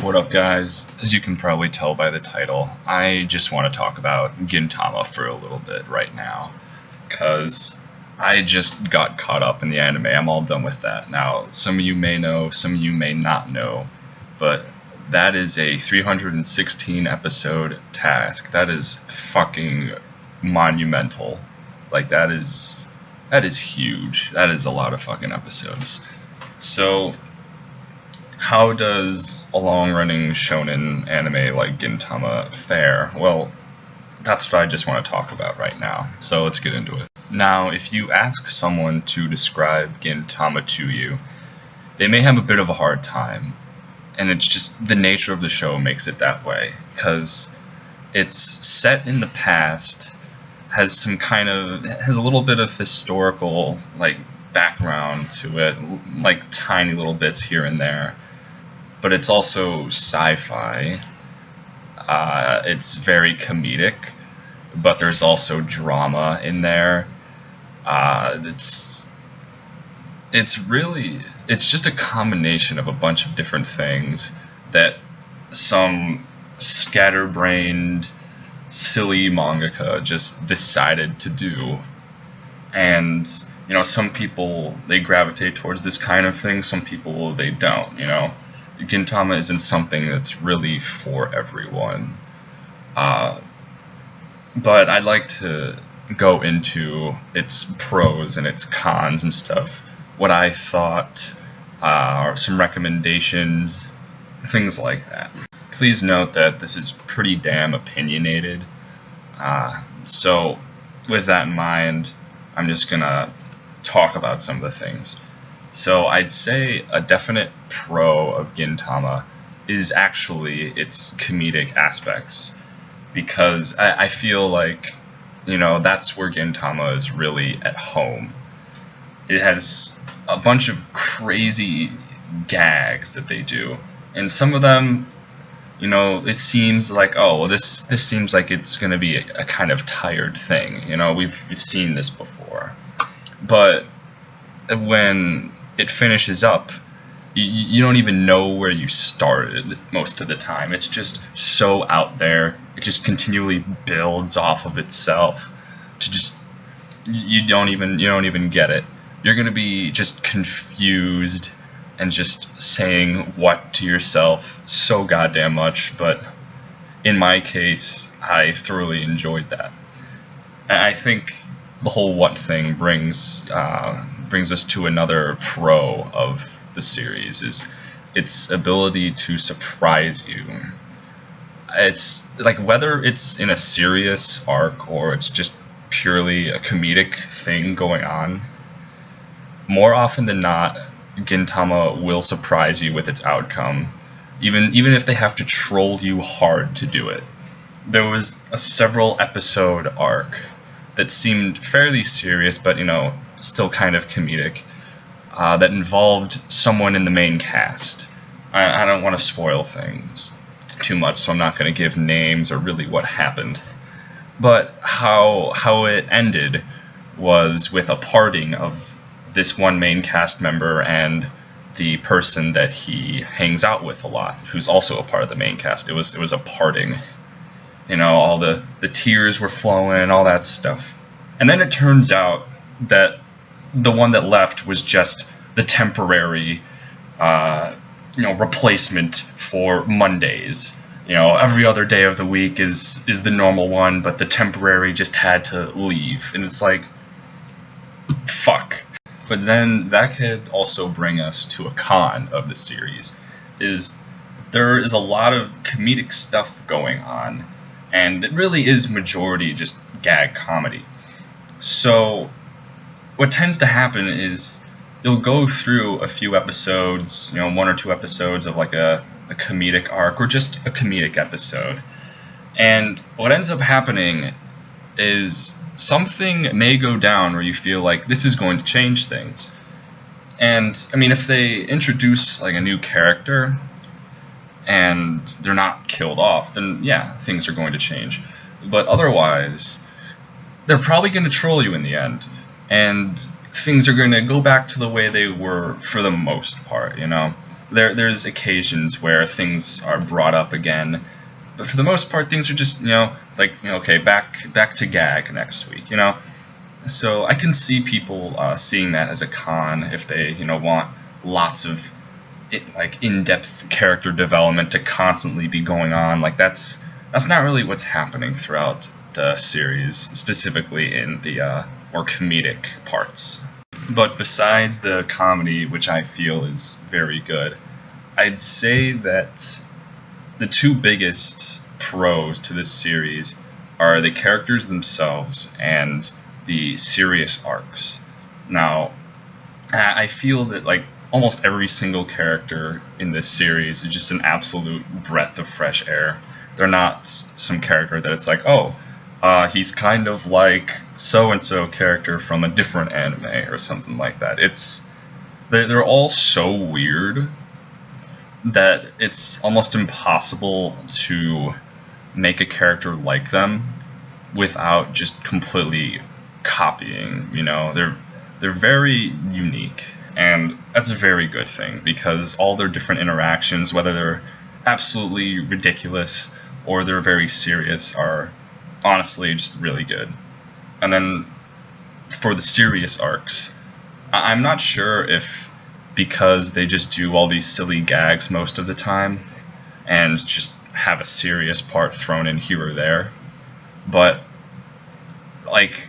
What up, guys? As you can probably tell by the title, I just want to talk about Gintama for a little bit right now, because I just got caught up in the anime. I'm all done with that. Now, some of you may know, some of you may not know, but that is a 316 episode task. That is fucking monumental. Like, that is huge. That is a lot of fucking episodes. So, how does a long-running shonen anime like Gintama fare? Well, that's what I just want to talk about right now, so let's get into it. Now, if you ask someone to describe Gintama to you, they may have a bit of a hard time, and it's just the nature of the show makes it that way, because it's set in the past, has a little bit of historical, background to it, tiny little bits here and there. But it's also sci-fi. It's very comedic, but there's also drama in there. It's just a combination of a bunch of different things that some scatterbrained, silly mangaka just decided to do. And some people, they gravitate towards this kind of thing. Some people, they don't. Gintama isn't something that's really for everyone. But I'd like to go into its pros and its cons and stuff. What I thought, or some recommendations, things like that. Please note that this is pretty damn opinionated. So with that in mind, I'm just gonna talk about some of the things. So I'd say a definite pro of Gintama is actually its comedic aspects, because I feel like, that's where Gintama is really at home. It has a bunch of crazy gags that they do, and some of them, it seems like, oh, well, this seems like it's going to be a kind of tired thing. We've seen this before. But when it finishes up, you don't even know where you started most of the time. It's just so out there. It just continually builds off of itself to just, you don't even get it. You're gonna be just confused and just saying what to yourself so goddamn much. But in my case, I thoroughly enjoyed that. And I think the whole what thing brings us to another pro of the series, is its ability to surprise you. It's like, whether it's in a serious arc or it's just purely a comedic thing going on, more often than not, Gintama will surprise you with its outcome, even if they have to troll you hard to do it. There was a several episode arc that seemed fairly serious, but still kind of comedic, that involved someone in the main cast. I don't want to spoil things too much, so I'm not going to give names or really what happened. But how it ended was with a parting of this one main cast member and the person that he hangs out with a lot, who's also a part of the main cast. It was a parting. All the tears were flowing, all that stuff. And then it turns out that the one that left was just the temporary, replacement for Mondays. Every other day of the week is the normal one, but the temporary just had to leave. And it's like, fuck. But then that could also bring us to a con of the series, is there is a lot of comedic stuff going on, and it really is majority just gag comedy. So what tends to happen is you'll go through a few episodes, one or two episodes of like a comedic arc or just a comedic episode. And what ends up happening is something may go down where you feel like this is going to change things. And if they introduce like a new character and they're not killed off, then yeah, things are going to change. But otherwise, they're probably going to troll you in the end. And things are going to go back to the way they were for the most part, you know. There's occasions where things are brought up again, but for the most part, things are just, you know, it's like, you know, okay, back to gag next week, you know. So I can see people seeing that as a con if they, you know, want lots of in-depth character development to constantly be going on. Like that's not really what's happening throughout the series, specifically in the more comedic parts. But besides the comedy, which I feel is very good, I'd say that the two biggest pros to this series are the characters themselves and the serious arcs. Now, I feel that like almost every single character in this series is just an absolute breath of fresh air. They're not some character that it's like, oh, he's kind of like so-and-so character from a different anime or something like that. They're all so weird that it's almost impossible to make a character like them without just completely copying, you know. They're very unique, and that's a very good thing, because all their different interactions, whether they're absolutely ridiculous or they're very serious, are honestly just really good. And then for the serious arcs, I'm not sure if because they just do all these silly gags most of the time and just have a serious part thrown in here or there, but like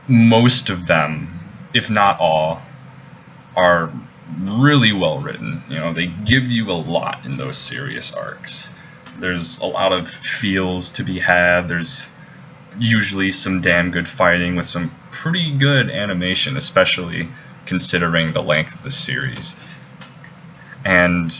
most of them, if not all, are really well written. You know, they give you a lot in those serious arcs. There's a lot of feels to be had. There's usually some damn good fighting with some pretty good animation, especially considering the length of the series. And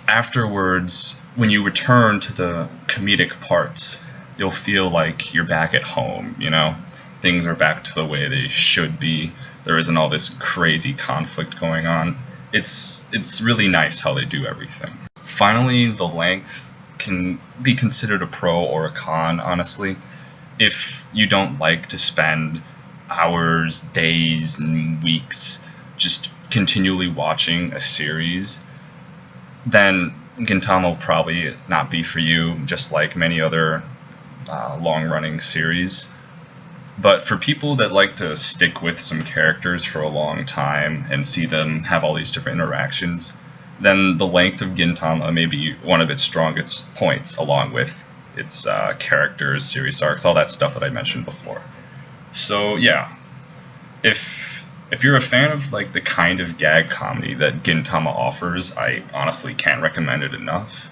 afterwards, when you return to the comedic parts, you'll feel like you're back at home, you know? Things are back to the way they should be. There isn't all this crazy conflict going on. It's really nice how they do everything. Finally, the length can be considered a pro or a con, honestly. If you don't like to spend hours, days, and weeks just continually watching a series, then Gintama will probably not be for you, just like many other long-running series. But for people that like to stick with some characters for a long time and see them have all these different interactions, then the length of Gintama may be one of its strongest points, along with its characters, series arcs, all that stuff that I mentioned before. So yeah, if you're a fan of like the kind of gag comedy that Gintama offers, I honestly can't recommend it enough.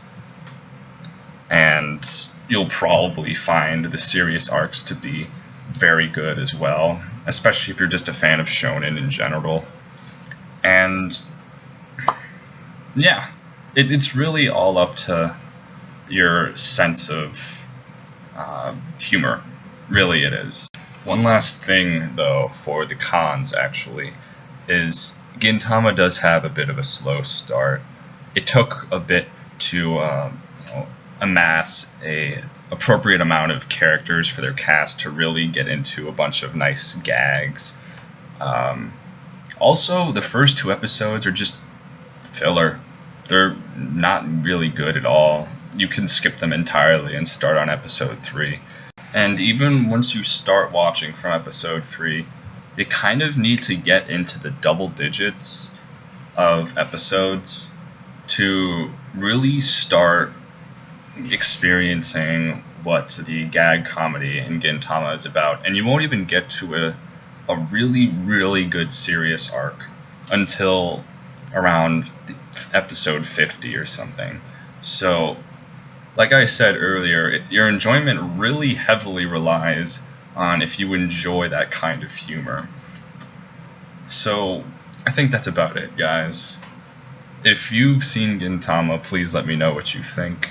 And you'll probably find the serious arcs to be very good as well, especially if you're just a fan of shonen in general. And yeah, it's really all up to your sense of humor. Really it is. One last thing though for the cons actually is Gintama does have a bit of a slow start. It took a bit to amass a appropriate amount of characters for their cast to really get into a bunch of nice gags. Also, the first 2 episodes are just filler. They're not really good at all. You can skip them entirely and start on episode 3. And even once you start watching from episode 3, you kind of need to get into the double digits of episodes to really start experiencing what the gag comedy in Gintama is about. And you won't even get to a really, really good serious arc until around episode 50 or something. So, like I said earlier, your enjoyment really heavily relies on if you enjoy that kind of humor. So, I think that's about it, guys. If you've seen Gintama, please let me know what you think.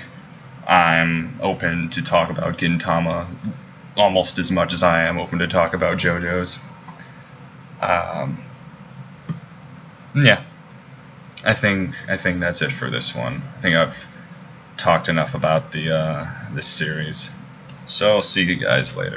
I'm open to talk about Gintama almost as much as I am open to talk about JoJo's. Yeah, I think that's it for this one. I think I've talked enough about this series. So I'll see you guys later.